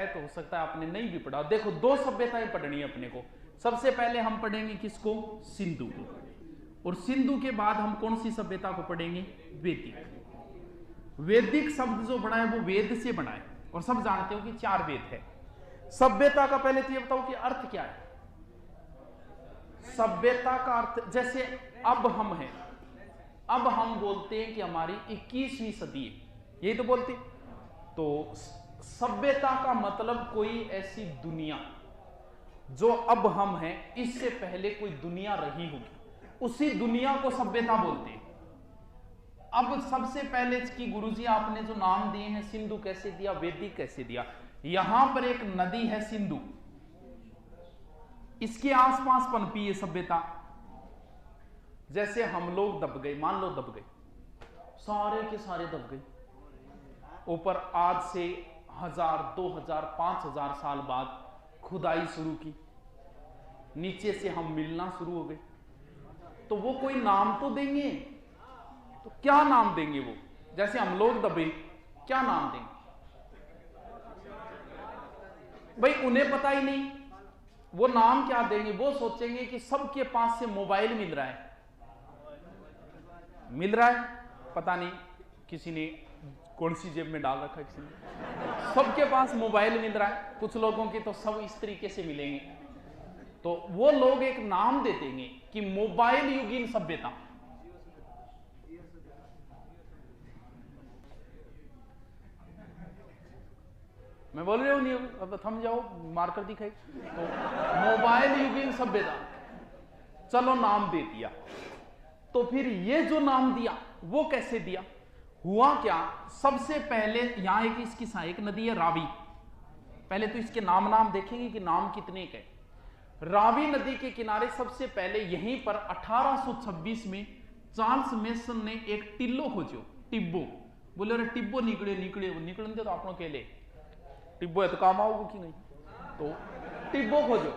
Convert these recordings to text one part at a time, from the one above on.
तो हो सकता है आपने नहीं भी पढ़ा। देखो दो सभ्यताएं पढ़नी है अपने को। सबसे पहले हम पढ़ेंगे किसको? सिंधु को। और सिंधु के बाद हम कौन सी सभ्यता को पढ़ेंगे? वैदिक। वैदिक शब्द जो बना है वो वेद से बना है, और सब जानते हो कि 4 वेद है। सभ्यता का पहले तो ये बताओ कि अर्थ क्या है। सभ्यता का अर्थ, जैसे अब हम हैं, अब हम बोलते हैं कि हमारी 21वीं सदी है, यही तो बोलते। तो सभ्यता का मतलब कोई ऐसी दुनिया जो अब हम हैं, इससे पहले कोई दुनिया रही होगी, उसी दुनिया को सभ्यता बोलते हैं। अब सबसे पहले की गुरुजी आपने जो नाम दिए हैं, सिंधु कैसे दिया, वैदिक कैसे दिया। यहां पर एक नदी है सिंधु, इसके आसपास पनपी है सभ्यता। जैसे हम लोग दब गए, मान लो दब गए, सारे के सारे दब गए, ऊपर आज से 1000, 2000, 5000 साल बाद खुदाई शुरू की, नीचे से हम मिलना शुरू हो गए, तो वो कोई नाम तो देंगे। तो क्या नाम देंगे वो? जैसे हम लोग दबे, क्या नाम देंगे भाई? उन्हें पता ही नहीं, वो नाम क्या देंगे? वो सोचेंगे कि सबके पास से मोबाइल मिल रहा है, पता नहीं किसी ने कौन सी जेब में डाल रखा है, किसी ने, सबके पास मोबाइल मिल रहा है। कुछ लोगों के तो सब इस तरीके से मिलेंगे, तो वो लोग एक नाम दे देंगे कि मोबाइल युगीन सभ्यता। मैं बोल रहा हूं नहीं, अब थम जाओ, मार्कर दिखाई। तो मोबाइल युगीन सभ्यता, चलो नाम दे दिया। तो फिर ये जो नाम दिया वो कैसे दिया? हुआ क्या, सबसे पहले यहां एक इसकी सहायक नदी है रावी। पहले तो इसके नाम देखेंगे कि नाम कितने के। रावी नदी के किनारे सबसे पहले यहीं पर 1826 में चार्ल्स मेसन ने एक टिल्लो खोजो, टिब्बो। बोले अरे टिब्बो निकले तो आपनों के लिए टिब्बो है तो काम आओगे कि नहीं, तो टिब्बो खोजो,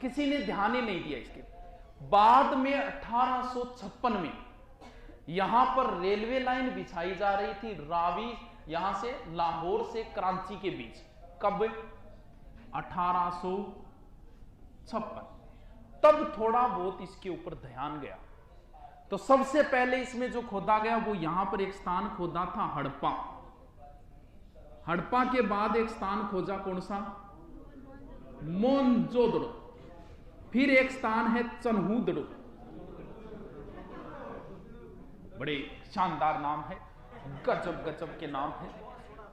किसी ने ध्यान ही नहीं दिया इसके। बाद में 1856 में यहां पर रेलवे लाइन बिछाई जा रही थी, रावी यहां से लाहौर से कराची के बीच। कब? 1856। तब थोड़ा बहुत इसके ऊपर ध्यान गया। तो सबसे पहले इसमें जो खोदा गया वो यहां पर एक स्थान खोदा था हड़प्पा। हड़प्पा के बाद एक स्थान खोजा कौन सा? मोहनजोदड़ो। फिर एक स्थान है चन्हूदड़ो। बड़े शानदार नाम है, गजब गजब के नाम है।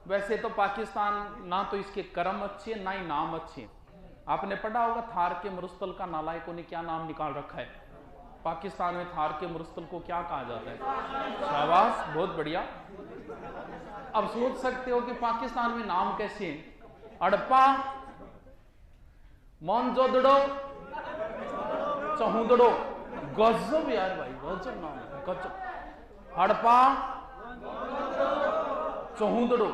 वैसे तो पाकिस्तान ना तो इसके कर्म अच्छे ना ही नाम अच्छे। आपने पढ़ा होगा थार के मरुस्थल का नालायकों ने क्या नाम निकाल रखा है। पाकिस्तान में थार के मरुस्थल को क्या कहा जाता है? शाबाश, बहुत बढ़िया। अब सोच सकते हो कि पाकिस्तान में नाम कैसे हैं? हड़प्पा, मोहनजोदड़ो, चन्हूदड़ो। गजब यार भाई, गजब नाम है, गजब। हड़प्पा, चन्हूदड़ो,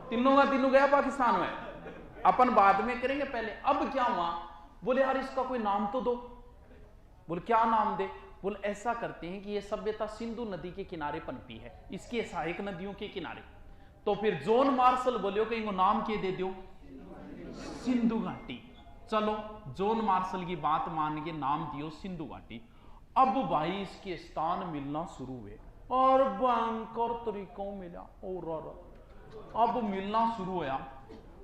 तीनों का तीनों गया पाकिस्तान में। अपन बाद में करेंगे, पहले अब क्या हुआ? बोले यार इसका कोई नाम तो दो। बोले क्या नाम दे? बोले ऐसा करते हैं कि यह सभ्यता सिंधु नदी के किनारे पनपी है, इसकी सहायक नदियों के किनारे। तो फिर जॉन मार्शल बोलियो कि इनको नाम के दे दो, सिंधु घाटी। चलो जॉन मार्शल की बात मान के नाम दियो सिंधु घाटी। अब भाई इसके स्थान मिलना शुरू हुए और भयंकर तरीकों मिला, और अब मिलना शुरू हुआ।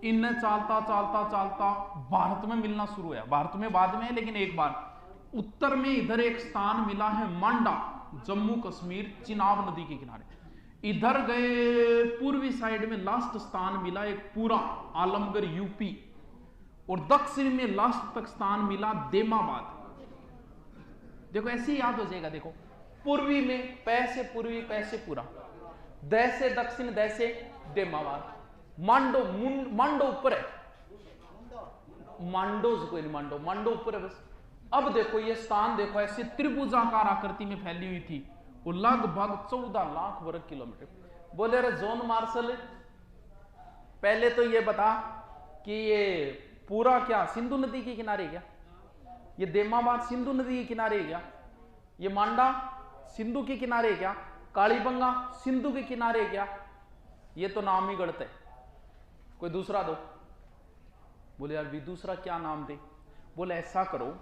इनने चालता चालता चालता भारत में मिलना शुरू हुआ। भारत में बाद में है, लेकिन एक बार उत्तर में इधर एक स्थान मिला है मांडा, जम्मू कश्मीर, चिनाब नदी के किनारे। इधर गए पूर्वी साइड में लास्ट स्थान मिला एक पूरा आलमगढ़ यूपी, और दक्षिण में लास्ट तक स्थान मिला देमाबाद। देखो ऐसे ही याद हो जाएगा। देखो पूर्वी में पैसे पूर्वी, पैसे पूरा, दै से दक्षिण, दै से देमाबाद। मांडो, मांडो ऊपर है, मांडो कोई नहीं, मांडो ऊपर है बस। अब देखो ये स्थान देखो, ऐसे त्रिभुजाकार आकृति में फैली हुई थी, वो लगभग 14 लाख वर्ग किलोमीटर। बोले रे जॉन मार्शल, पहले तो ये बता कि ये पूरा क्या सिंधु नदी के किनारे क्या? ये देमाबाद सिंधु नदी के किनारे क्या? ये मांडा सिंधु के किनारे क्या? कालीबंगा सिंधु के किनारे क्या? ये तो नाम ही गढ़ते। कोई दूसरा दो। बोले यार भी दूसरा क्या नाम दे? बोले ऐसा करो,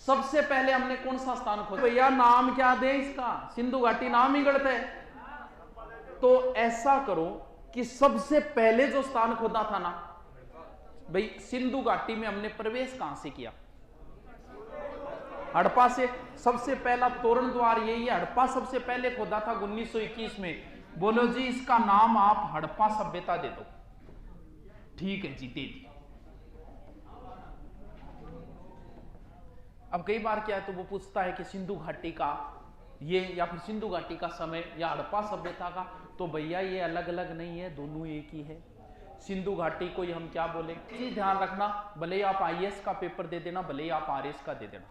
सबसे पहले हमने कौन सा स्थान खोजा? भैया नाम क्या दे इसका? सिंधु घाटी नाम ही गलत है। तो ऐसा करो कि सबसे पहले जो स्थान खोदा था ना भाई, सिंधु घाटी में हमने प्रवेश कहां से किया? हड़प्पा से। सबसे पहला तोरण द्वार यही है, हड़प्पा सबसे पहले खोदा था 1921 में। बोलो जी इसका नाम आप हड़प्पा सभ्यता दे दो। ठीक है जी, दे दी। अब कई बार क्या है, तो वो पूछता है कि सिंधु घाटी का ये या फिर सिंधु घाटी का समय या हड़प्पा सभ्यता का, तो भैया ये अलग अलग नहीं है, दोनों एक ही है। सिंधु घाटी को हम क्या बोले, चीज ध्यान रखना, भले ही आप आईएएस का पेपर दे देना, भले ही आप आरएस का दे देना,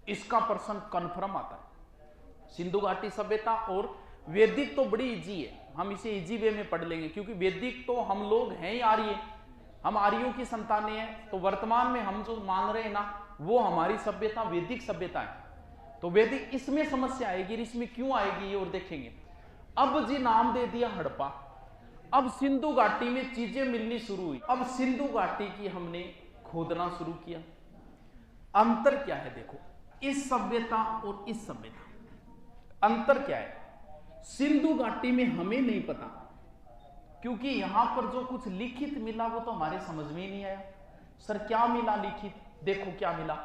इसका प्रश्न कन्फर्म आता है। सिंधु घाटी सभ्यता और वैदिक तो बड़ी इजी है, हम इसे इजी वे में पढ़ लेंगे, क्योंकि वैदिक तो हम लोग हैं ही आर्य, हम आर्यों की संतानें हैं। तो वर्तमान में हम जो मान रहे हैं ना, वो हमारी सभ्यता वैदिक सभ्यता है। तो वैदिक इसमें समस्या आएगी, इसमें क्यों आएगी ये और देखेंगे। अब जी नाम दे दिया हड़प्पा, अब सिंधु घाटी में चीजें मिलनी शुरू हुई। अब सिंधु घाटी की हमने खोदना शुरू किया। अंतर क्या है देखो, इस सभ्यता और इस सभ्यता, अंतर क्या है? सिंधु घाटी में हमें नहीं पता, क्योंकि यहां पर जो कुछ लिखित मिला वो तो हमारे समझ में ही नहीं आया। सर क्या मिला लिखित? देखो क्या मिला,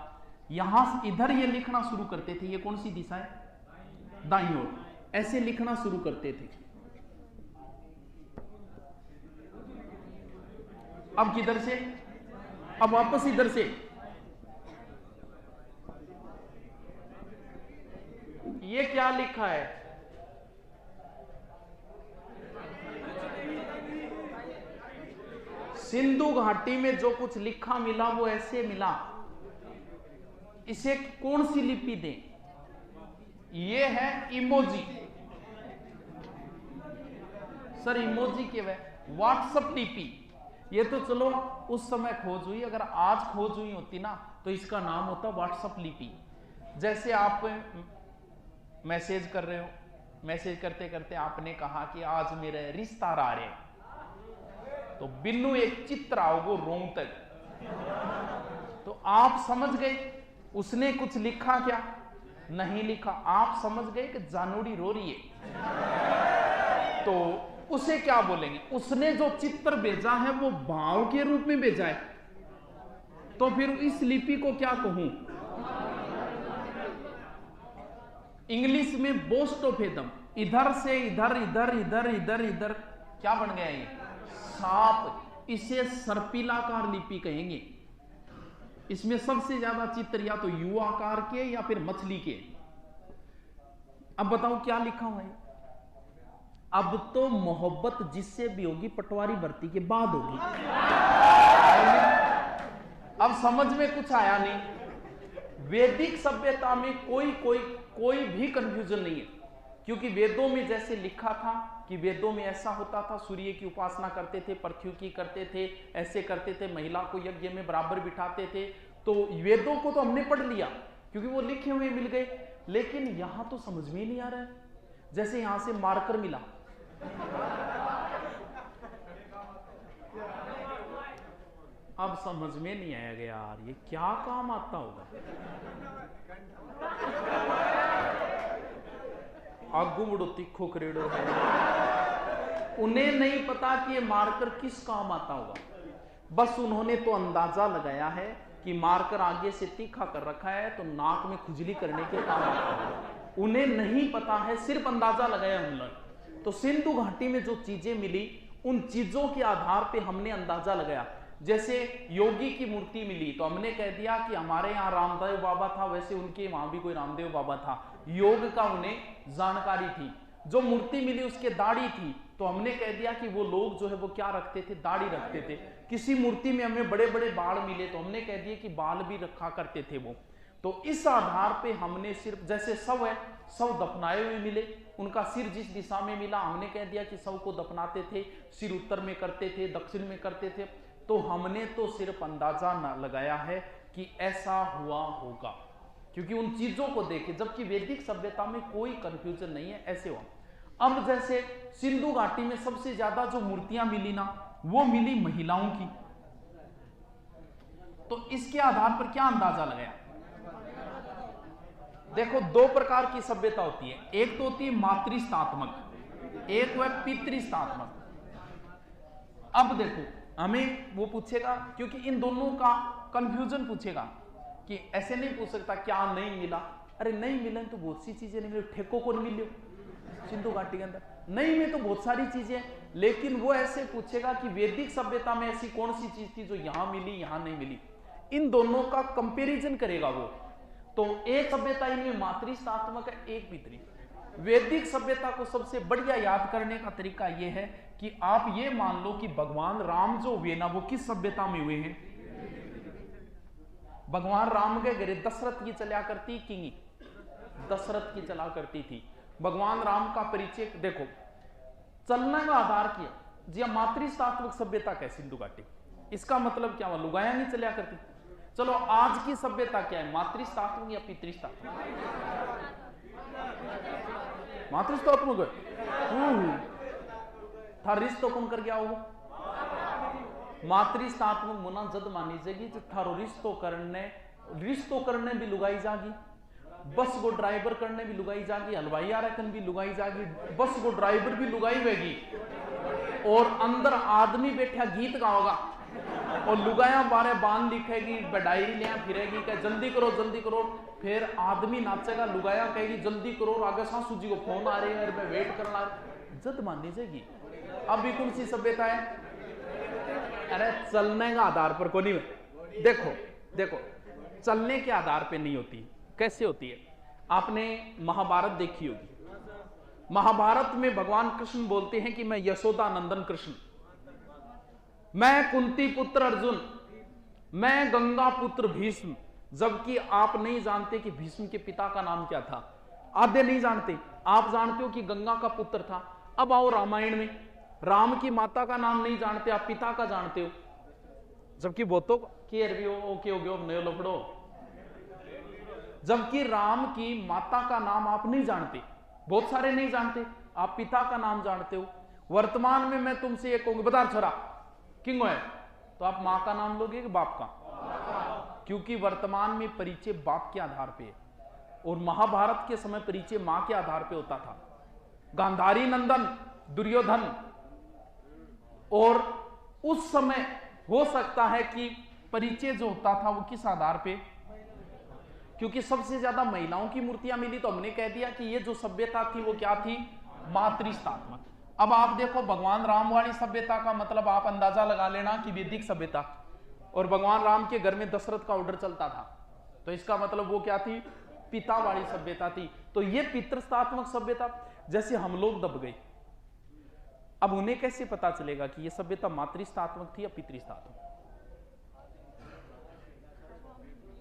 यहां इधर ये लिखना शुरू करते थे, ये कौन सी दिशा है? दाईं ओर, ऐसे लिखना शुरू करते थे। अब किधर से? अब वापस इधर से। ये क्या लिखा है? सिंधु घाटी में जो कुछ लिखा मिला वो ऐसे मिला। इसे कौन सी लिपि दें? ये है इमोजी। सर इमोजी के वे व्हाट्सएप लिपि। ये तो चलो उस समय खोज हुई, अगर आज खोज हुई होती ना तो इसका नाम होता व्हाट्सएप लिपि। जैसे आप मैसेज कर रहे हो, मैसेज करते करते आपने कहा कि आज मेरे रिश्तेदार आ रहे हैं, तो बिन्नू एक चित्र आओ वो रोंगटक, तो आप समझ गए उसने कुछ लिखा क्या? नहीं लिखा। आप समझ गए कि जानूड़ी रो रही है, तो उसे क्या बोलेंगे? उसने जो चित्र भेजा है वो भाव के रूप में भेजा है, तो फिर इस लिपि को क्या कहूं? इंग्लिश में बोस्टोफेदम। इधर से इधर, इधर इधर इधर इधर, क्या बन गया ये? सांप। इसे सर्पिलाकार लिपि कहेंगे। इसमें सबसे ज्यादा चित्र या तो यू आकार के या फिर मछली के। अब बताओ क्या लिखा हुआ है? अब तो मोहब्बत जिससे भी होगी पटवारी भर्ती के बाद होगी। अब समझ में कुछ आया नहीं। वैदिक सभ्यता में कोई भी कंफ्यूजन नहीं है, क्योंकि वेदों में जैसे लिखा था कि वेदों में ऐसा होता था, सूर्य की उपासना करते थे, पृथ्वी की करते थे, ऐसे करते थे, महिला को यज्ञ में बराबर बिठाते थे। तो वेदों को तो हमने पढ़ लिया क्योंकि वो लिखे हुए मिल गए, लेकिन यहां तो समझ में नहीं आ रहा है। जैसे यहां से मार्कर मिला, अब समझ में नहीं आएगा यार ये क्या काम आता होगा। आगू बड़ो तीखो करेड़ो है, उन्हें नहीं पता कि ये मार्कर किस काम आता होगा। बस उन्होंने तो अंदाजा लगाया है कि मार्कर आगे से तीखा कर रखा है तो नाक में खुजली करने के काम आता है। उन्हें नहीं पता है, सिर्फ अंदाजा लगाया उन्होंने। तो सिंधु घाटी में जो चीजें मिली उन चीजों के आधार पे हमने अंदाजा लगाया। जैसे योगी की मूर्ति मिली तो हमने कह दिया कि हमारे यहाँ रामदेव बाबा था, वैसे उनके वहां भी कोई रामदेव बाबा था। योग का उन्हें जानकारी थी। जो मूर्ति मिली उसके दाढ़ी थी तो हमने कह दिया कि वो लोग जो है वो क्या रखते थे? दाढ़ी रखते थे। किसी मूर्ति में हमें बड़े बड़े बाल मिले तो हमने कह दिया कि बाल भी रखा करते थे वो। तो इस आधार पे हमने सिर्फ, जैसे शव है, शव दफनाए हुए मिले, उनका सिर जिस दिशा में मिला हमने कह दिया कि शव को दफनाते थे, सिर उत्तर में करते थे, दक्षिण में करते थे। तो हमने तो सिर्फ अंदाजा न लगाया है कि ऐसा हुआ होगा, क्योंकि उन चीजों को देखे, जबकि वैदिक सभ्यता में कोई कंफ्यूजन नहीं है, ऐसे हुआ। अब जैसे सिंधु घाटी में सबसे ज्यादा जो मूर्तियां मिली ना वो मिली महिलाओं की। तो इसके आधार पर क्या अंदाजा लगाया? देखो, दो प्रकार की सभ्यता होती है, एक तो होती है मातृस्थात्मक, एक वह पितृस्थात्मक। अब देखो, हमें वो पूछेगा, क्योंकि इन दोनों का कंफ्यूजन पूछेगा कि ऐसे नहीं पूछ सकता क्या नहीं मिला। अरे नहीं मिला तो बहुत सी चीजें नहीं मिली, ठेकों को नहीं मिले सिंधु घाटी के अंदर, नहीं में तो बहुत सारी चीजें। लेकिन वो ऐसे पूछेगा कि वैदिक सभ्यता में ऐसी कौन सी चीज थी जो यहां मिली यहां नहीं मिली। इन दोनों का कंपैरिजन करेगा वो। तो एक सभ्यता इनमें मातृस्थात्मक है, एक पितृ। वैदिक सभ्यता को सबसे बढ़िया याद करने का तरीका यह है कि आप ये मान लो कि भगवान राम जो हुए ना, वो किस सभ्यता में हुए हैं? भगवान राम के घरे दशरथ की चला करती किंगी, दशरथ की चला करती थी। भगवान राम का परिचय देखो, चलने का आधार किया जी मातृस्थात्मक सभ्यता क्या? सिंधु घाटी। इसका मतलब क्या हुआ? लुगाया नहीं चला करती। चलो आज की सभ्यता क्या है, मातृस्थात्मक या पितृस्थात्मक? मातृस्थात्मक है। था रिश्तो कौन कर गया हो? मातृस्थात्मक मुना जद मानी जाएगी जो थारो रिश्तो करने भी लुगाई जागी, बस को ड्राइवर करने भी लुगाई जागी, हलवाई आरकन भी लुगाई जागी, बस को ड्राइवर भी लुगाई होगी, और अंदर आदमी बैठा गीत गाओगा और लुगाया बारे बान लिखेगी, डायरी ले फिरेगी, क्या जल्दी करो। फिर आदमी नाचेगा, लुगाया कहेगी जल्दी करो, आगे सासू जी को फोन आ रही है, मैं वेट करना, जद माननी जाएगी। अभी कौन सी सभ्यता है? अरे चलने का आधार पर कोई नहीं। देखो चलने के आधार पे नहीं होती। कैसे होती है? आपने महाभारत देखी होगी। महाभारत में भगवान कृष्ण बोलते हैं कि मैं यशोदा नंदन कृष्ण, मैं कुंती पुत्र अर्जुन, मैं गंगा पुत्र भीष्म। जबकि आप नहीं जानते कि भीष्म के पिता का नाम क्या था, आधे नहीं जानते। आप जानते हो कि गंगा का पुत्र था। अब आओ रामायण में, राम की माता का नाम नहीं जानते, आप पिता का जानते हो। जबकि वो तो ओके हो गयो नयो लफड़ो। जबकि राम की माता का नाम आप नहीं जानते, बहुत सारे नहीं जानते, आप पिता का नाम जानते हो। वर्तमान में मैं तुमसे एक कहूंगा, बता छोरा किंग है, तो आप मां का नाम लोगे कि बाप का? क्योंकि वर्तमान में परिचय बाप के आधार पे है, और महाभारत के समय परिचय मां के आधार पे होता था। गांधारी नंदन दुर्योधन, और उस समय हो सकता है कि परिचय जो होता था वो किस आधार पे? क्योंकि सबसे ज्यादा महिलाओं की मूर्तियां मिली, तो हमने कह दिया कि ये जो सभ्यता थी वो क्या थी? मातृस्थात्मक। अब आप देखो, भगवान राम वाली सभ्यता का मतलब आप अंदाजा लगा लेना कि वैदिक सभ्यता, और भगवान राम के घर में दशरथ का ऑर्डर चलता था, तो इसका मतलब वो क्या थी? पिता वाली सभ्यता थी। तो ये पितृस्थात्मक सभ्यता। जैसे हम लोग दब गए, अब उन्हें कैसे पता चलेगा कि ये सभ्यता मातृस्थात्मक थी या पितृस्थात्मक?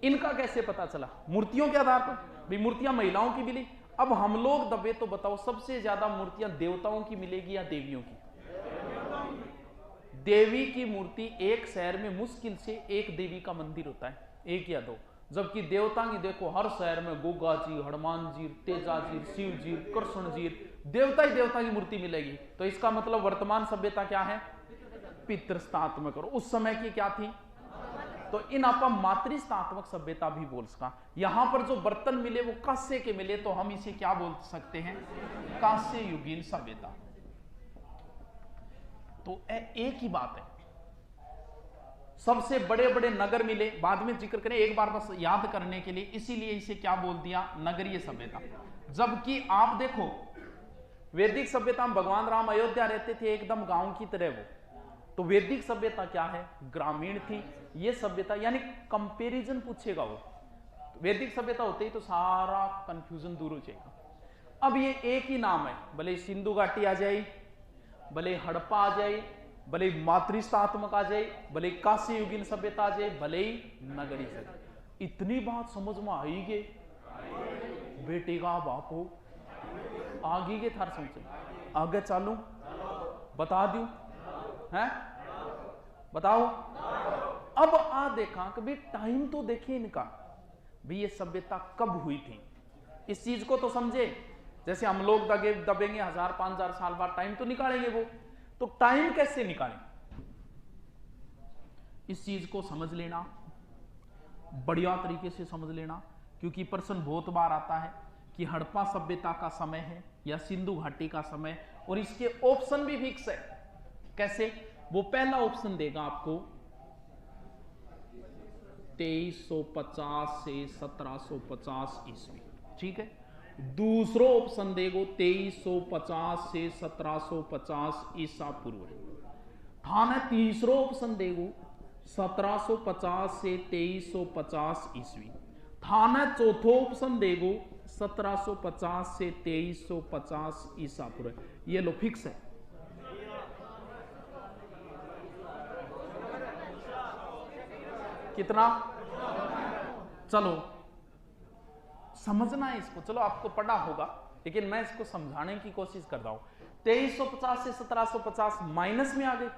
इनका कैसे पता चला? मूर्तियों के आधार पर। भी मूर्तियां महिलाओं की मिली। अब हम लोग दबे, तो बताओ सबसे ज्यादा मूर्तियां देवताओं की मिलेगी या देवियों की? देवी की मूर्ति एक शहर में मुश्किल से एक देवी का मंदिर होता है, एक या दो। जबकि देवता की देखो हर शहर में गोगा जी, हनुमान जी, तेजा जी, शिव जी, कृष्ण जी, देवता ही देवता की मूर्ति मिलेगी। तो इसका मतलब वर्तमान सभ्यता क्या है? पितृस्थात्मक। और उस समय की क्या थी? तो इन आप मातृस्थात्मक सभ्यता भी बोल सका। यहां पर जो बर्तन मिले वो कांस्य के मिले, तो हम इसे क्या बोल सकते हैं? कांस्य युगीन सभ्यता। तो एक ही बात है। सबसे बड़े बड़े नगर मिले, बाद में जिक्र करें, एक बार बस याद करने के लिए, इसीलिए इसे क्या बोल दिया? नगरीय सभ्यता। जबकि आप देखो वैदिक सभ्यता में भगवान राम अयोध्या रहते थे, एकदम गांव की तरह वो। तो वैदिक सभ्यता क्या है? ग्रामीण थी। ये सभ्यता यानी कंपैरिजन पूछेगा वो। वैदिक सभ्यता होते ही तो सारा कंफ्यूजन दूर हो जाएगा। अब ये एक ही नाम है, भले सिंधु घाटी आ जाए, भले हड़प्पा आ जाए, भले मातृस्थात्मक आ जाए, भले कांस्य युगीन सभ्यता आ जाए, भले ही नगरी सभ्यता। इतनी बात समझ में आई गे बेटे का बाप हो, आगे के थार समझे। आगे चालू बता दू है, बताओ। अब आ देखा कभी टाइम तो देखिए इनका, भी ये सभ्यता कब हुई थी, इस चीज को तो समझे। जैसे हम लोग दबेंगे 1000-5000 साल बाद, टाइम तो निकालेंगे वो। तो टाइम कैसे निकालें? इस चीज को समझ लेना, बढ़िया तरीके से समझ लेना, क्योंकि प्रश्न बहुत बार आता है कि हड़प्पा सभ्यता का समय है या सिंधु घाटी का समय, और इसके ऑप्शन भी फिक्स है। कैसे? वो पहला ऑप्शन देगा आपको 2350 से 1750 ईस्वी, ठीक है। दूसरा ऑप्शन देगो 2350 से 1750 ईसा पूर्व। थाने तीसरा ऑप्शन देगो 1750 से 2350 ईस्वी। थाने चौथो ऑप्शन देगो 1750 से 2350 ईसा पूर्व। ये लो फिक्स है। कितना? चलो समझना है इसको। चलो आपको पढ़ा होगा, लेकिन मैं इसको समझाने की कोशिश कर रहा हूं। 2350 से 1750 माइनस में आ गए।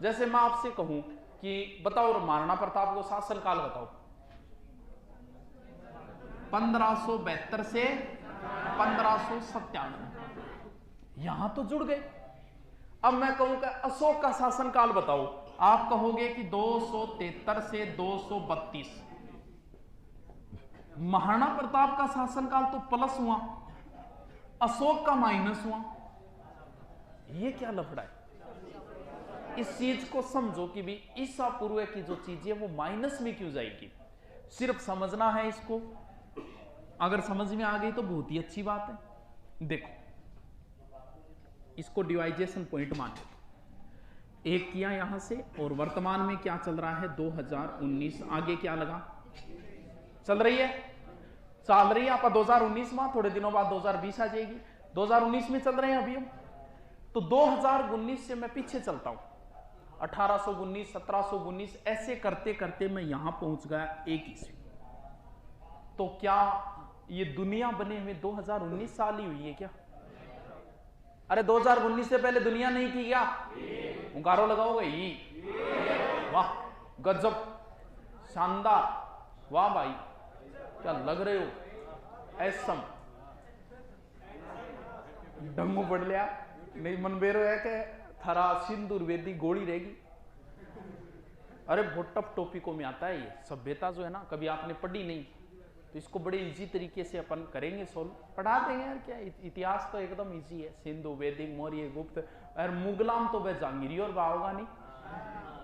जैसे मैं आपसे कहूं कि बताओ महाराणा प्रताप को शासनकाल बताओ, 1572 से 1597, यहां तो जुड़ गए। अब मैं कहूंगा अशोक का शासनकाल बताओ, आप कहोगे कि 273 से 232। महाराणा प्रताप का शासनकाल तो प्लस हुआ, अशोक का माइनस हुआ। ये क्या लफड़ा है? इस चीज को समझो कि भी ईसा पूर्व की जो चीज है वो माइनस में क्यों जाएगी। सिर्फ समझना है इसको। अगर समझ में आ गई तो बहुत ही अच्छी बात है। देखो इसको डिवाइजेशन पॉइंट मान लो। एक किया यहां से, और वर्तमान में क्या चल रहा है 2019। आगे क्या लगा? चल रही है आप 2019 में, थोड़े दिनों बाद 2020 आ जाएगी। 2019 में चल रहे हैं अभी हम। तो 2019 से मैं पीछे चलता हूं, 1819, 1719, ऐसे करते करते मैं यहां पहुंच गया 1 ईस्वी। तो क्या ये दुनिया बने हुए 2019 साल ही हुई है क्या? अरे 2019 से पहले दुनिया नहीं थी क्या? मुकारो लगाओगे ही। वाह गजब, शानदार, वाह भाई क्या लग रहे हो। ऐसा डंगू पड़ लिया नहीं मनबेरो है कि थरा सिंदूर वेदी गोली रहेगी। अरे बहुत टफ टॉपिकों में आता है ये। सभ्यता जो है ना, कभी आपने पढ़ी नहीं तो इसको बड़े इजी तरीके से अपन करेंगे सोल्व, पढ़ा देंगे यार। क्या इतिहास तो एकदम इजी है। सिंधु, वैदिक, मौर्य, गुप्त, और मुगलाम तो वह जहांगीरी और बाहोगा नहीं,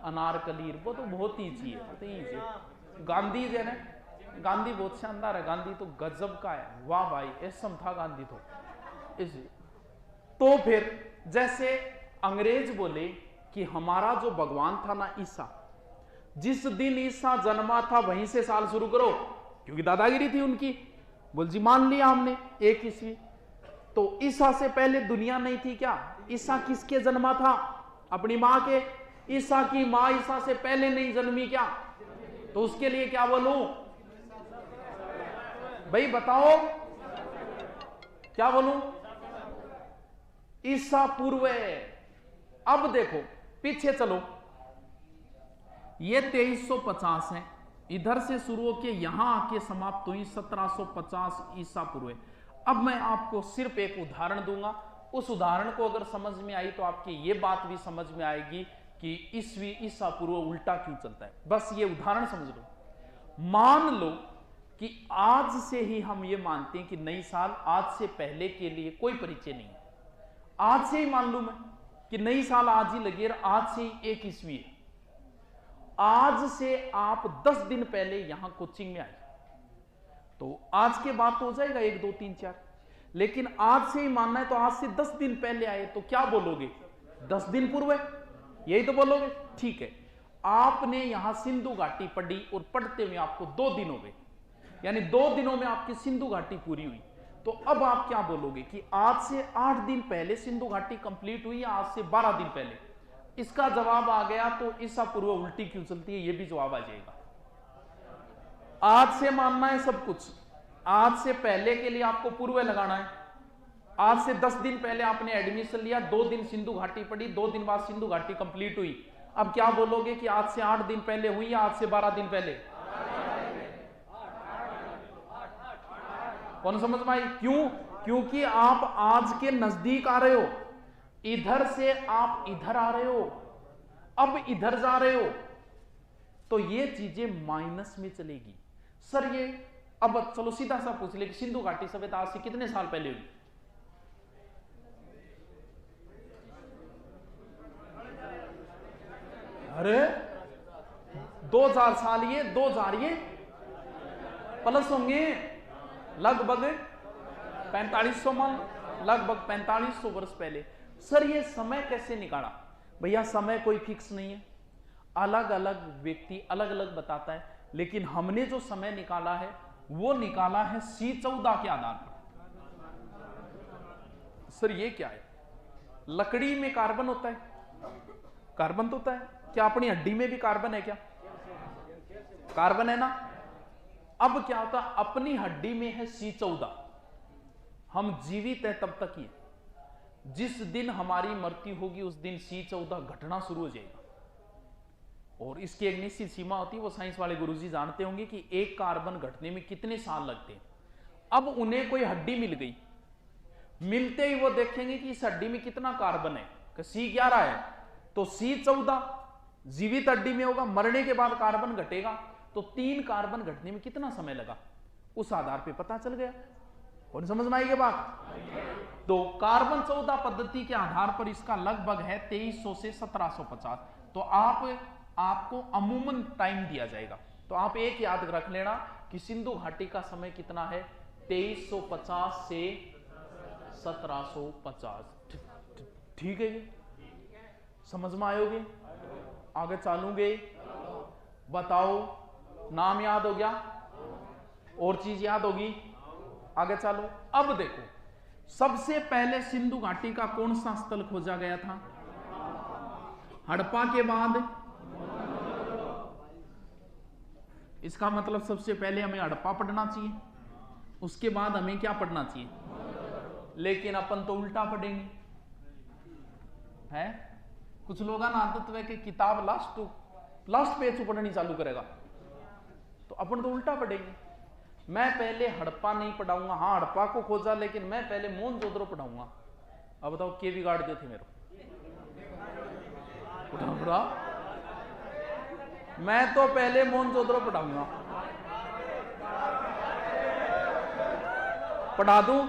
अनारकली, वो तो बहुत ईजी है, तो ईजी। गांधी जो है ना, गांधी बहुत शानदार है। गांधी तो गजब का है, वाह भाई ऐसा था गांधी तो इजी। तो फिर जैसे अंग्रेज बोले कि हमारा जो भगवान था ना ईसा, जिस दिन ईसा जन्मा था वहीं से साल शुरू करो, क्योंकि दादागिरी थी उनकी। बोल जी मान लिया हमने 1 ईस्वी। तो ईसा से पहले दुनिया नहीं थी क्या? ईसा किसके जन्मा था? अपनी मां के। ईसा की मां ईसा से पहले नहीं जन्मी क्या? तो उसके लिए क्या बोलूं भाई, बताओ क्या बोलूं? ईसा पूर्व। अब देखो पीछे चलो, ये 2350 है, इधर से शुरू होकर यहां आके समाप्त हुई 1750 ईसा पूर्व। अब मैं आपको सिर्फ एक उदाहरण दूंगा। उस उदाहरण को अगर समझ में आई तो आपकी ये बात भी समझ में आएगी कि ईस्वी ईसा पूर्व उल्टा क्यों चलता है। बस ये उदाहरण समझ लो। मान लो कि आज से ही हम ये मानते हैं कि नई साल आज से पहले के लिए कोई परिचय नहीं है। आज से ही मान लू मैं कि नई साल आज ही लगी, आज से ही 1 ईस्वी है। आज से आप 10 दिन पहले यहां कोचिंग में आए तो आज के बाद तो हो जाएगा 1, 2, 3, 4। लेकिन आज से ही मानना है तो आज से 10 दिन पहले आए तो क्या बोलोगे? 10 दिन पूर्व है, यही तो बोलोगे। ठीक है, आपने यहां सिंधु घाटी पढ़ी और पढ़ते हुए आपको 2 दिन हो गए, यानी 2 दिनों में आपकी सिंधु घाटी पूरी हुई। तो अब आप क्या बोलोगे कि आज से 8 दिन पहले सिंधु घाटी कंप्लीट हुई या आज से 12 दिन पहले? इसका जवाब आ गया तो ईसा पूर्व उल्टी क्यों चलती है, यह भी जवाब आ जाएगा। आज से मानना है सब कुछ, आज से पहले के लिए आपको पूर्व लगाना है। आज से 10 दिन पहले आपने एडमिशन लिया, 2 दिन सिंधु घाटी पढ़ी, 2 दिन बाद सिंधु घाटी कंप्लीट हुई। अब क्या बोलोगे कि आज से 8 दिन पहले हुई या आज से 12 दिन पहले? कौन समझ में आई? क्यों? क्योंकि आप आज के नजदीक आ रहे हो, इधर से आप इधर आ रहे हो, अब इधर जा रहे हो। तो ये चीजें माइनस में चलेगी। सर ये अब चलो सीधा सा पूछ ले कि सिंधु घाटी सभ्यता आज से कितने साल पहले हुई? अरे 2000 साल, ये 2000 ये प्लस होंगे, लगभग 4500 मान, लगभग 4500 वर्ष पहले। सर ये समय कैसे निकाला? भैया समय कोई फिक्स नहीं है, अलग अलग व्यक्ति अलग अलग बताता है, लेकिन हमने जो समय निकाला है वो निकाला है C14 के आधार पर। सर ये क्या है? लकड़ी में कार्बन होता है, कार्बन तो होता है, क्या अपनी हड्डी में भी कार्बन है? क्या कार्बन है ना? अब क्या होता है, अपनी हड्डी में है C14, हम जीवित है तब तक ही, जिस दिन हमारी मृत्यु होगी उस दिन C14 घटना शुरू हो जाएगा। और इसकी एक निश्चित सीमा होती है, वो साइंस वाले गुरुजी जानते होंगे कि एक कार्बन घटने में कितने साल लगते हैं। अब उन्हें कोई हड्डी मिल गई, मिलते ही वो देखेंगे कि इस हड्डी में कितना कार्बन है, कि C11 है, तो C14 जीवित हड्डी में होगा, मरने के बाद कार्बन घटेगा, तो 3 कार्बन घटने में कितना समय लगा, उस आधार पे पता चल गया। और समझ में आई ये बात? तो कार्बन 14 पद्धति के आधार पर इसका लगभग है 2300 से 1750। तो आपको अमूमन टाइम दिया जाएगा, तो आप एक याद रख लेना कि सिंधु घाटी का समय कितना है, 2350 से 1750। ठीक है, ये समझ में आयोगे? आगे चलूंगे, बताओ, नाम याद हो गया, और चीज याद होगी, आगे चलो। अब देखो, सबसे पहले सिंधु घाटी का कौन सा स्थल खोजा गया था? हड़प्पा के बाद, इसका मतलब सबसे पहले हमें हड़प्पा पढ़ना चाहिए, उसके बाद हमें क्या पढ़ना चाहिए? लेकिन अपन तो उल्टा पढ़ेंगे, है कुछ लोग ना आदत है कि किताब लास्ट पेज पढ़नी चालू करेगा, तो अपन तो उल्टा पढ़ेंगे। मैं पहले हड़प्पा नहीं पढ़ाऊंगा, हाँ हड़प्पा को खोजा, लेकिन मैं पहले मोहनजोदड़ो पढ़ाऊंगा। अब बताओ के बिगाड़ दिए थे मेरे को? मैं तो पहले मोहनजोदड़ो पढ़ाऊंगा, पढ़ा दूं?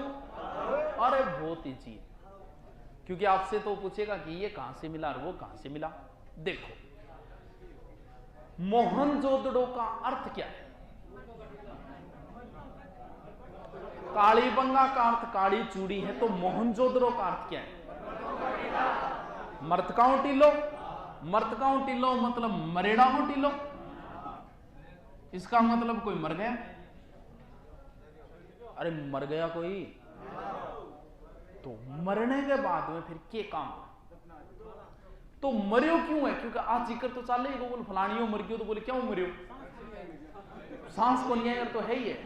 अरे बहुत ईजी है, क्योंकि आपसे तो पूछेगा कि ये कहां से मिला और वो कहां से मिला। देखो, मोहनजोदड़ो का अर्थ क्या है? कालीबंगा का अर्थ काली चूड़ी है, तो मोहनजोदड़ो का अर्थ क्या है? मर्तकाओं टीलो, मर्तकाओं टीलो मतलब मरेड़ाओं टीलो, इसका मतलब कोई मर गया। अरे मर गया कोई, तो मरने के बाद में फिर के काम? तो मरियो क्यों है? क्योंकि आज जिक्र तो चल रही है, बोल फलानियों मर गयो, तो बोले क्यों मरियो? सांस को नहीं तो है ही है,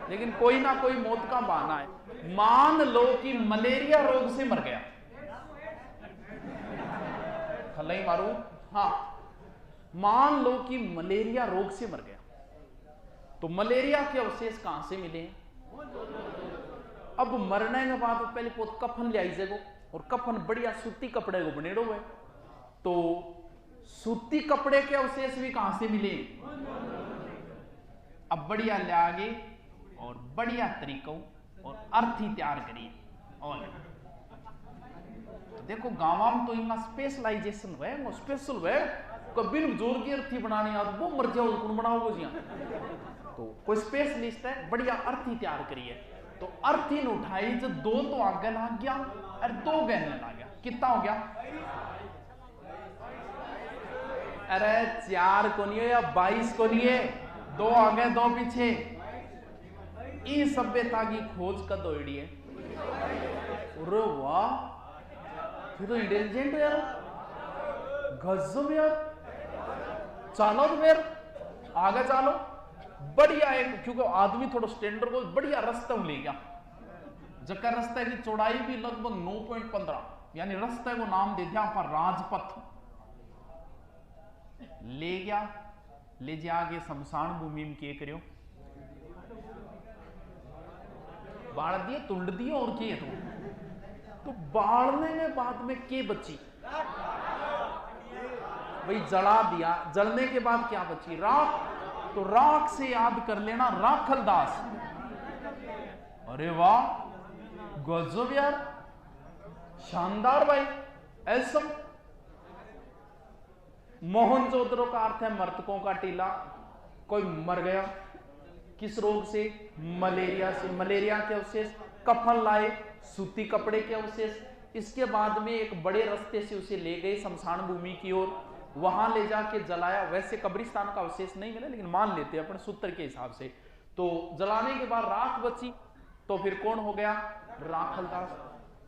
लेकिन कोई ना कोई मौत का बहाना है। मान लो कि मलेरिया रोग से मर गया, खलाई मारू, हाँ, मान लो कि मलेरिया रोग से मर गया, तो मलेरिया के अवशेष कहां से मिले? अब मरने के बाद पहले पोत कफन ले आई जेगो, और कफन बढ़िया सूती कपड़े को बनेड़ो है, तो सूती कपड़े के अवशेष भी कहां से मिले? अब बढ़िया ले आगे और बढ़िया तरीकों और अर्थी तैयार करिए। और तो देखो गांव में तो इनका स्पेशलाइजेशन है, वो स्पेशल है, कभी जोर की अर्थी बनानी आ वो मर जाओ, कौन बनाओ जी? तो कोई स्पेशलिस्ट है, बढ़िया अर्थी तैयार करिए। तो अर्थी ने उठाई, जो 2 तो आगे लग गया और 2 गहने लग गया, कितना हो गया? अरे 4 को नहीं है या 22 को नहीं है, 2 आगे 2 पीछे। इस सभ्यता की खोज कद होड़ी है? अरे वाह, फिर तो इंटेलिजेंट हो यार, गजब यार। चलो तो फिर आगे चलो, बढ़िया एक, क्योंकि आदमी थोड़ा स्टैंडर्ड को बढ़िया रास्ता ले गया, जगह रास्ते की चौड़ाई भी लगभग 9.15, यानी रास्ते को नाम दे दिया पर राजपथ। ले गया, ले जाके शमशान भूमि में के करियो, बाढ़ दिए, तुंड दिए, और के तो बाढ़ने में बाद में के बची? भाई जला दिया, जलने के बाद क्या बची? राख। तो राख से याद कर लेना राखल दास। अरे वाह, गजब यार, शानदार भाई। ऐसा मोहनजोदड़ो का अर्थ है मृतकों का टीला। कोई मर गया, किस रोग से? मलेरिया से। मलेरिया के अवशेष, कफन लाए, सूती कपड़े के अवशेष। इसके बाद में एक बड़े रास्ते से उसे ले गए शमशान भूमि की ओर, वहां ले जाके जलाया। वैसे कब्रिस्तान का अवशेष नहीं मिला, लेकिन मान लेते हैं अपन सूत्र के हिसाब से। तो जलाने के बाद राख बची, तो फिर कौन हो गया? राखलदास।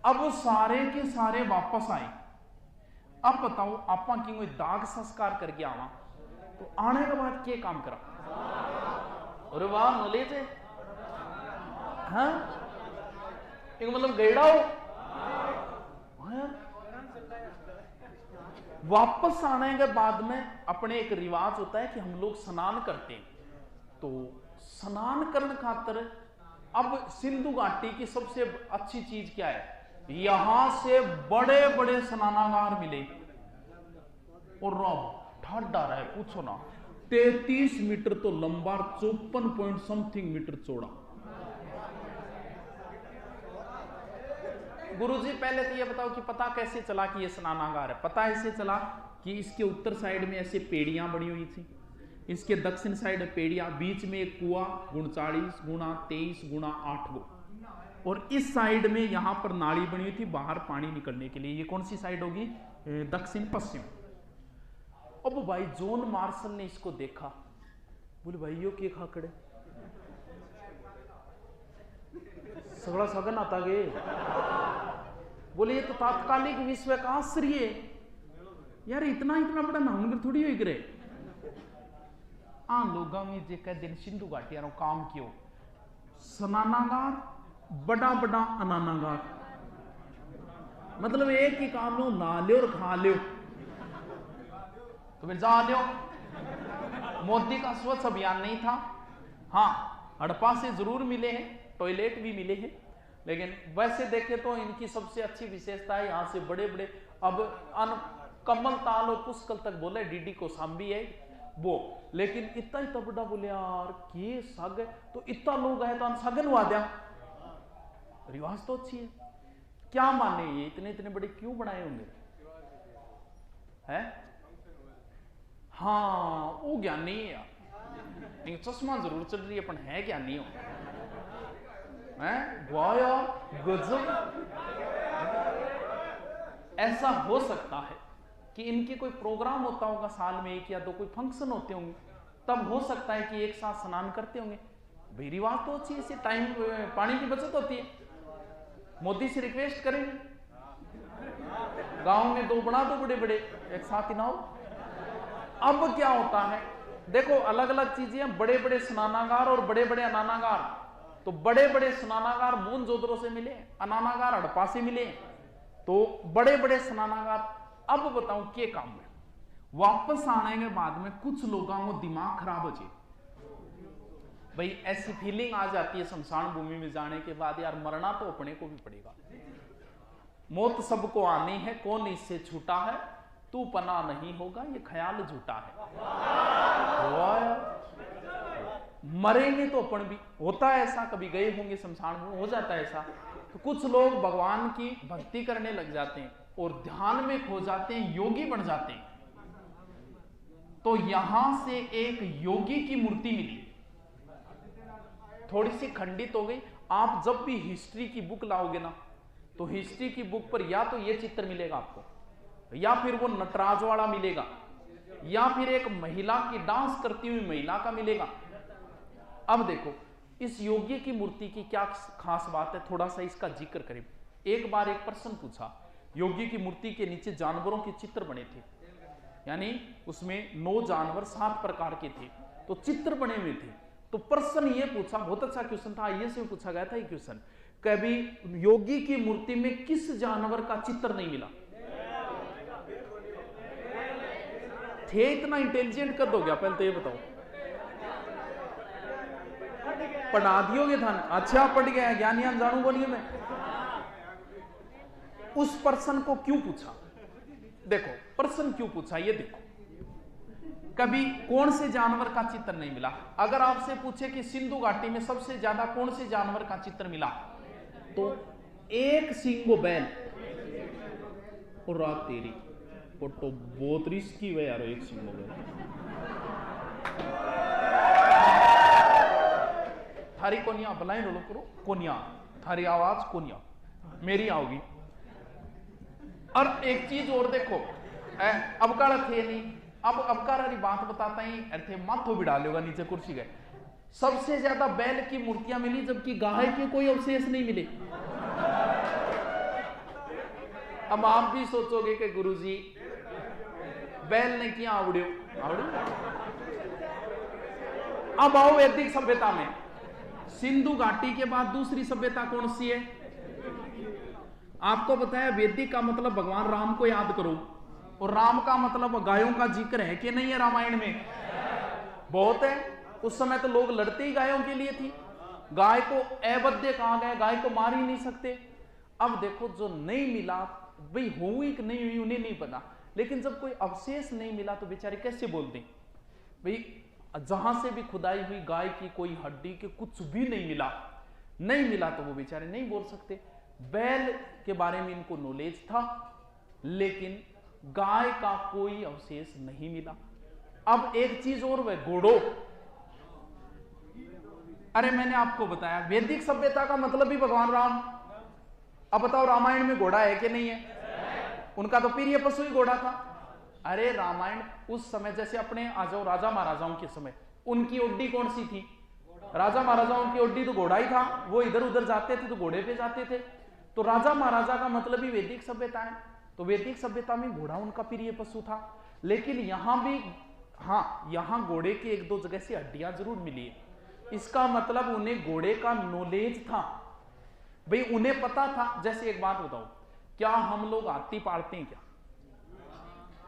अब सारे के सारे वापस आए। अब बताओ आपा की कोई दाग संस्कार करके आवा, तो आने के बाद क्या काम करा? अरे वाह, नॉलेज है। हाँ, एक मतलब गैड़ा हो। वापस आने के बाद में अपने एक रिवाज होता है कि हम लोग स्नान करते हैं। तो स्नान करने खातर अब सिंधु घाटी की सबसे अच्छी चीज क्या है? यहां से बड़े बड़े स्नानागार मिले, और रब ठाडा रहा है, पूछो ना। 33 मीटर तो लंबा, 54 पॉइंट समथिंग मीटर चौड़ा। गुरुजी पहले तो ये बताओ कि पता कैसे चला कि ये स्नानागार है? पता ऐसे चला कि इसके उत्तर साइड में ऐसे पेड़ियां बनी हुई थी, इसके दक्षिण साइड पेड़ियां, बीच में एक कुआ 39 गुणा 23 गुणा 8 गो, और इस साइड में यहां पर नाली बनी हुई थी बाहर पानी निकलने के लिए। ये कौन सी साइड होगी? दक्षिण पश्चिम। अब भाई जॉन मार्शल ने इसको देखा, बोले भाई यो के खाकड़े सगड़ा सगन आता गे। बोले ये तो तात्कालिक विश्व का आश्चर्य यार, इतना इतना बड़ा नाउनगर थोड़ी हो करे। लोगों में जे कह दिन सिंधु घाटियां काम कियो, स्नानागार, बड़ा बड़ा अनानागार, मतलब एक ही काम लो, ना लियो और खा लियो, तो फिर जा लियो। मोदी का स्वच्छ अभियान नहीं था। हाँ, हड़प्पा से जरूर मिले हैं, टॉयलेट भी मिले हैं, लेकिन वैसे देखे तो इनकी सबसे अच्छी विशेषता है यहां से बड़े बड़े, अब कमल ताल और पुष्कल तक बोले, डीडी को सांबी है वो, लेकिन इतना इतना बड़ा बोले यार के सग, तो इतना लोग है तो सगन हुआ दिया। रिवाज तो अच्छी है, क्या माने ये इतने इतने बड़े क्यों बनाए होंगे? है हाँ, वो ज्ञानी है यार, चश्मा जरूर चल रही है, अपन है ज्ञानी हो। वाह यार, गजब। ऐसा हो सकता है कि इनके कोई प्रोग्राम होता होगा साल में एक या दो, कोई फंक्शन होते होंगे, तब हो सकता है कि एक साथ स्नान करते होंगे। भाई रिवाज तो अच्छी है, इससे टाइम पानी की बचत होती है। मोदी से रिक्वेस्ट करेंगे गांव में 2 बना दो बड़े बड़े, एक साथ ही नहाओ। अब क्या होता है देखो, अलग अलग चीजें, बड़े बड़े स्नानागार और बड़े बड़े अनानागार। तो बड़े बड़े स्नानागार मोहनजोदड़ो से मिले, अनानागार हड़प्पा से मिले, तो बड़े बड़े स्नानागार। अब बताऊं क्या काम है? वापस आने के बाद में कुछ लोगों को दिमाग खराब हो जाए, भाई ऐसी फीलिंग आ जाती है शमशान भूमि में जाने के बाद, यार मरना तो अपने को भी पड़ेगा, मौत सबको आनी है, कौन इससे छूटा है, तू पना नहीं होगा, ये ख्याल झूठा है। मरेंगे तो अपन भी, होता है ऐसा, कभी गए होंगे शमशान भूमि, हो जाता है ऐसा। तो कुछ लोग भगवान की भक्ति करने लग जाते हैं और ध्यान में खो जाते हैं, योगी बन जाते हैं। तो यहां से एक योगी की मूर्ति मिली, थोड़ी सी खंडित हो गई। आप जब भी हिस्ट्री की बुक लाओगे ना, तो हिस्ट्री की बुक पर या तो ये चित्र मिलेगा आपको, या फिर वो नटराज वाला मिलेगा, या फिर एक महिला की डांस करती हुई महिला का मिलेगा। अब देखो इस योगी की मूर्ति की क्या खास बात है, थोड़ा सा इसका जिक्र करें। एक बार एक प्रश्न पूछा, योगी की मूर्ति के नीचे जानवरों के चित्र बने थे, यानी उसमें 9 जानवर 7 प्रकार के थे, तो चित्र बने हुए थे। तो प्रश्न ये पूछा, बहुत अच्छा क्वेश्चन था, ये से पूछा गया था ये क्वेश्चन, कभी योगी की मूर्ति में किस जानवर का चित्र नहीं मिला? थे इतना इंटेलिजेंट कर दोगे पहले तो ये बताओ, पढ़ा दियोगे धन? अच्छा पढ़ गया, ज्ञानियान जानू बोलिए मैं। उस प्रश्न को क्यों पूछा? देखो प्रश्न क्यों पूछा ये देखो, कभी कौन से जानवर का चित्र नहीं मिला। अगर आपसे पूछे कि सिंधु घाटी में सबसे ज्यादा कौन से जानवर का चित्र मिला, तो एक सिंगो बैल। और रात तेरी फोटो बहुत रिस्की है यार, एक सिंगो बैल। थारी कोनिया बुलाई रोलो करो, कोनिया, थारी आवाज कोनिया, मेरी आओगी। और एक चीज और देखो, अब का थे नहीं, अब का रही बात बताता ही अर्थे माथो भी डालेगा नीचे कुर्सी गए। सबसे ज्यादा बैल की मूर्तियां मिली, जबकि गाय के कोई अवशेष नहीं मिले। अब आप भी सोचोगे कि गुरुजी बैल ने किया आवड़ियो। अब आओ वैदिक सभ्यता में, सिंधु घाटी के बाद दूसरी सभ्यता कौन सी है? आपको बताया वैदिक का मतलब भगवान राम को याद करो, और राम का मतलब गायों का जिक्र है कि नहीं है रामायण में? बहुत है। उस समय तो लोग लड़ते ही गायों के लिए थी। गाय को अवध्य कहा गया, गाय को मार ही नहीं सकते। अब देखो जो नहीं मिला, भाई हुई कि नहीं हुई उन्हें नहीं पता, लेकिन जब कोई अवशेष नहीं मिला तो बेचारे कैसे बोलते? भाई जहां से भी खुदाई हुई गाय की कोई हड्डी के कुछ भी नहीं मिला तो वो बेचारे नहीं बोल सकते। बैल के बारे में इनको नॉलेज था, लेकिन गाय का कोई अवशेष नहीं मिला। अब एक चीज और, वह घोड़ों। अरे मैंने आपको बताया वैदिक सभ्यता का मतलब ही भगवान राम। अब बताओ रामायण में घोड़ा है कि नहीं है? उनका तो प्रिय पशु ही घोड़ा था। अरे रामायण उस समय, जैसे अपने आ जाओ राजा महाराजाओं के समय, उनकी ओड्डी कौन सी थी? राजा महाराजाओं की ओड्डी तो घोड़ा ही था। वो इधर उधर जाते थे तो घोड़े पे जाते थे। तो राजा महाराजा का मतलब ही वैदिक सभ्यता है। तो वैदिक सभ्यता में घोड़ा उनका प्रिय पशु था। लेकिन यहां भी, हाँ, यहां घोड़े की एक दो जगह से हड्डियां जरूर मिली है। इसका मतलब उन्हें घोड़े का नॉलेज था, भाई उन्हें पता था। जैसे एक बात बताओ, क्या हम लोग हाथी पालते हैं? क्या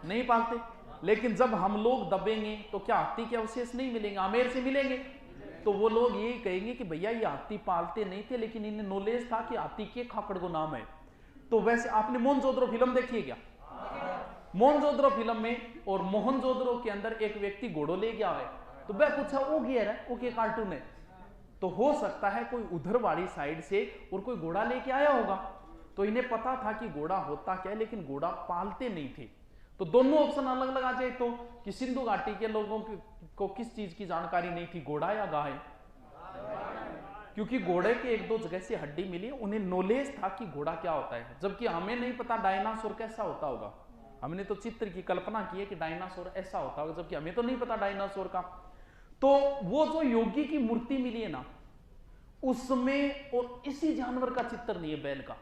नहीं पालते? लेकिन जब हम लोग दबेंगे तो क्या हाथी के अवशेष नहीं मिलेंगे? आमेर से मिलेंगे। तो वो लोग यही कहेंगे कि भैया ये हाथी पालते नहीं थे, लेकिन इन्हें नॉलेज था कि हाथी के खाकड़ को नाम है। तो वैसे आपने मोहनजोदड़ो फिल्म देखी है क्या? मोहनजोदड़ो फिल्म में और मोहनजोदड़ो के अंदर एक व्यक्ति घोड़ो ले गया है, तो वह पूछा वो गियर है, वो क्या कार्टून है? तो हो सकता है कोई उधर वाली साइड से और कोई घोड़ा लेके आया होगा। तो इन्हें पता था कि घोड़ा होता क्या है, लेकिन घोड़ा पालते नहीं थे। तो दोनों ऑप्शन अलग अलग आ जाए तो, कि सिंधु घाटी के लोगों को किस चीज की जानकारी नहीं थी, घोड़ा या गाय? क्योंकि घोड़े के एक दो जगह से हड्डी मिली, उन्हें नॉलेज था कि घोड़ा क्या होता है। जबकि हमें नहीं पता डायनासोर कैसा होता होगा। हमने तो चित्र की कल्पना की है कि डायनासोर ऐसा होता होगा, जबकि हमें तो नहीं पता डायनासोर का। तो वो जो योगी की मूर्ति मिली है ना, उसमें और इसी जानवर का चित्र नहीं है, बैल का।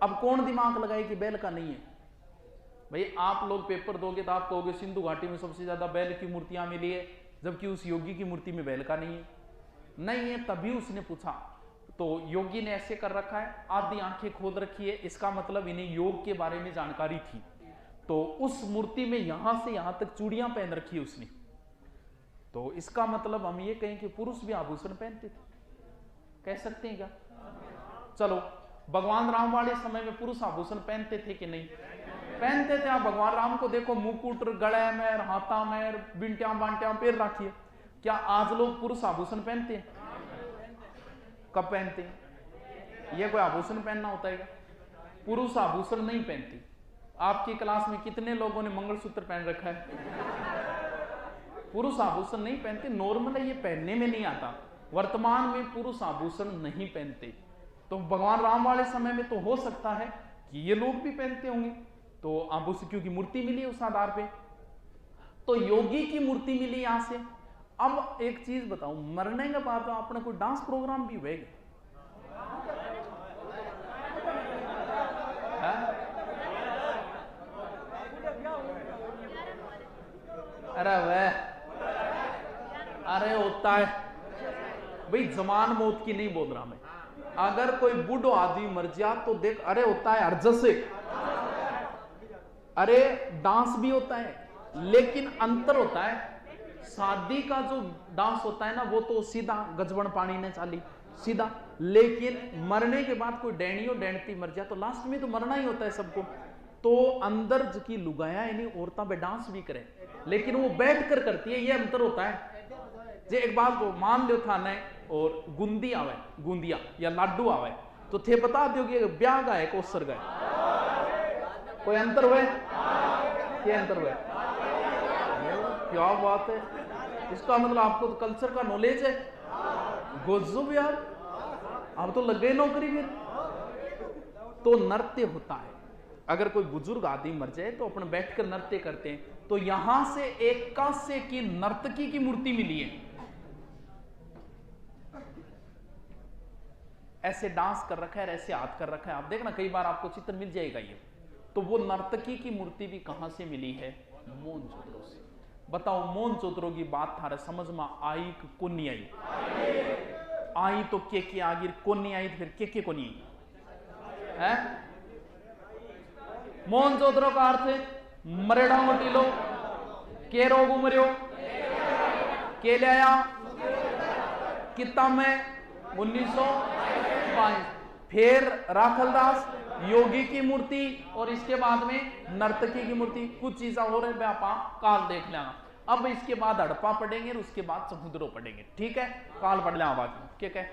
अब कौन दिमाग लगाए कि बैल का नहीं है? भाई आप लोग पेपर दोगे तो आप कहोगे सिंधु घाटी में सबसे ज्यादा बैल की मूर्तियां मिली है, जबकि उस योगी की मूर्ति में बैल का नहीं है। नहीं है, तभी उसने पूछा। तो योगी ने ऐसे कर रखा है, आधी आंखें खोल रखी है, इसका मतलब इन्हें योग के बारे में जानकारी थी। तो उस मूर्ति में यहां से यहां तक चूड़ियां पहन रखी है उसने। तो इसका मतलब हम ये कहें कि पुरुष भी आभूषण पहनते थे, कह सकते हैं क्या? चलो, भगवान राम वाले समय में पुरुष आभूषण पहनते थे कि नहीं? पहनते थे। आप भगवान राम को देखो, मुकुट गले में, हाथा में, बिंटिया बांटिया पैर रखिए। क्या आज लोग पुरुष आभूषण पहनते हैं? कब पहनते हैं? यह कोई आभूषण पहनना होता है क्या? पुरुष आभूषण नहीं पहनते। आपकी क्लास में कितने लोगों ने मंगलसूत्र पहन रखा है? पुरुष आभूषण नहीं पहनते। नॉर्मल है, ये पहनने में नहीं आता। वर्तमान में पुरुष आभूषण नहीं पहनते। तो भगवान राम वाले समय में तो हो सकता है कि ये लोग भी पहनते होंगे। तो आभूषण, क्योंकि मूर्ति मिली उस आधार पे, तो योगी की मूर्ति मिली यहां से। अब एक चीज बताऊं, मरने के बाद अपने कोई डांस प्रोग्राम भी हुएगा? अरे वह, अरे होता है भाई, जमान मौत की नहीं बोल रहा मैं। अगर कोई बूढ़ो आदमी मर जा तो देख, अरे होता है अर्जस से, अरे डांस भी होता है, लेकिन अंतर होता है। शादी का जो डांस होता है ना, वो तो सीधा गजबन पानी ने चाली सीधा। लेकिन मरने के बाद कोई डैनियो डैंडती मर जाए तो लास्ट में तो मरना ही होता है सबको। तो अंदर की लुगाया यानी औरतां पे डांस भी करे। लेकिन वो बैठ कर करती है, ये अंतर होता है। जे एक बात को मान लो थाने और गुंदी आवे, गुंदिया या लाडू आवे, तो थे बता दो कि ब्याह का है कोसर का है, कोई अंतर हुए? क्या अंतर हुए? क्या बात है, इसका मतलब आपको तो कल्चर का नॉलेज है। गजब यार, आप तो लग गए नौकरी फिर। तो नृत्य होता है, अगर कोई बुजुर्ग आदमी मर जाए तो अपने बैठकर नृत्य करते हैं। तो यहां से एक कांसे की नर्तकी की मूर्ति मिली है, ऐसे डांस कर रखा है, ऐसे हाथ कर रखा है, आप देखना कई बार आपको चित्र मिल जाएगा ये। तो वो नर्तकी की मूर्ति भी कहां से मिली है? मोहनजोदड़ो से। बताओ मोहनजोदड़ो की बात थारे समझ में आई कि कौन नहीं आई? आई तो के आगे कौन नहीं आई, फिर के को नहीं आई है? मोहनजोदड़ो का अर्थ मरेड़ा मोटीलो, के रोग उमरियो, के ले आया किता में 1922। फिर राखलदास योगी की मूर्ति, और इसके बाद में नर्तकी की मूर्ति। कुछ चीजें हो रहे हैं, आप काल देख लेना। अब इसके बाद हड़प्पा पढ़ेंगे और उसके बाद समुद्रों पढ़ेंगे, ठीक है? काल पढ़ लेना बाकी, ठीक है?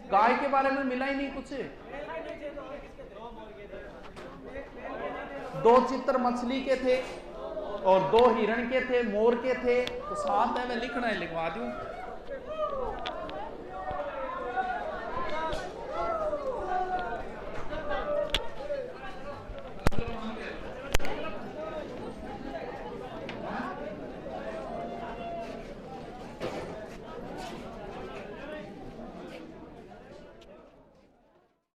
गाय के बारे में मिला ही नहीं कुछ। 2 चित्र मछली के थे और 2 हिरण के थे, मोर के थे। तो साथ है, मैं लिखना है, लिखवा दूं।